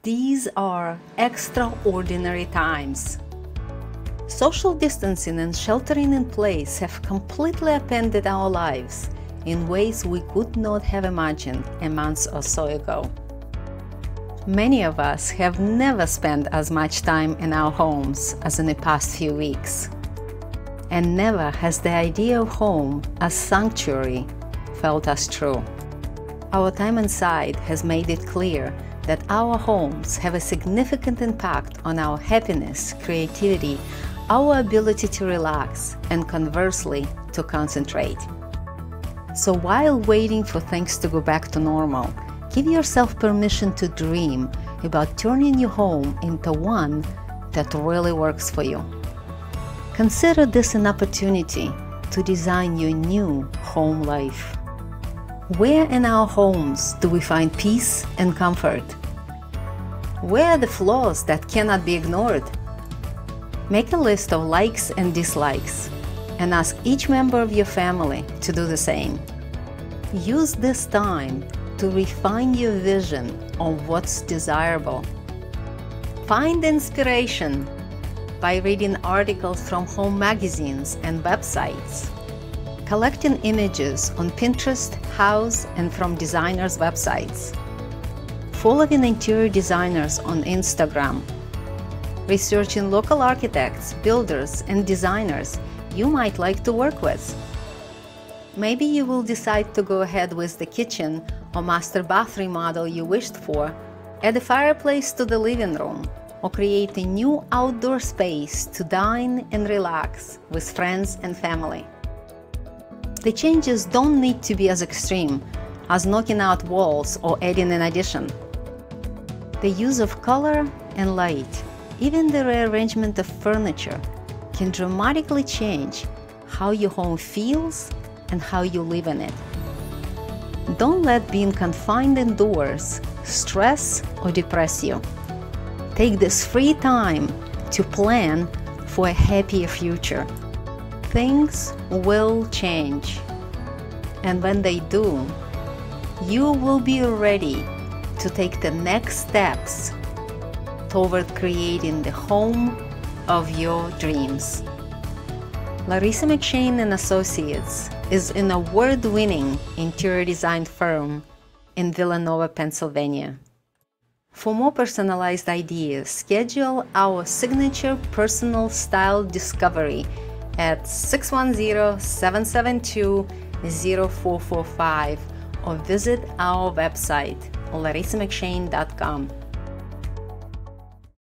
These are extraordinary times. Social distancing and sheltering in place have completely upended our lives in ways we could not have imagined a month or so ago. Many of us have never spent as much time in our homes as in the past few weeks. And never has the idea of home as sanctuary felt as true. Our time inside has made it clear that our homes have a significant impact on our happiness, creativity, our ability to relax, and conversely, to concentrate. So while waiting for things to go back to normal, give yourself permission to dream about turning your home into one that really works for you. Consider this an opportunity to design your new home life. Where in our homes do we find peace and comfort? Where are the flaws that cannot be ignored? Make a list of likes and dislikes and ask each member of your family to do the same. Use this time to refine your vision of what's desirable. Find inspiration by reading articles from home magazines and websites, collecting images on Pinterest, Houzz, and from designers' websites, following interior designers on Instagram, researching local architects, builders, and designers you might like to work with. Maybe you will decide to go ahead with the kitchen or master bath remodel you wished for, add a fireplace to the living room, or create a new outdoor space to dine and relax with friends and family. The changes don't need to be as extreme as knocking out walls or adding an addition. The use of color and light, even the rearrangement of furniture, can dramatically change how your home feels and how you live in it. Don't let being confined indoors stress or depress you. Take this free time to plan for a happier future. Things will change, and when they do, you will be ready to take the next steps toward creating the home of your dreams. Larisa McShane and Associates is an award-winning interior design firm in Villanova, Pennsylvania. For more personalized ideas, schedule our signature personal style discovery at 610-772-0445 or visit our website, larisamcshane.com.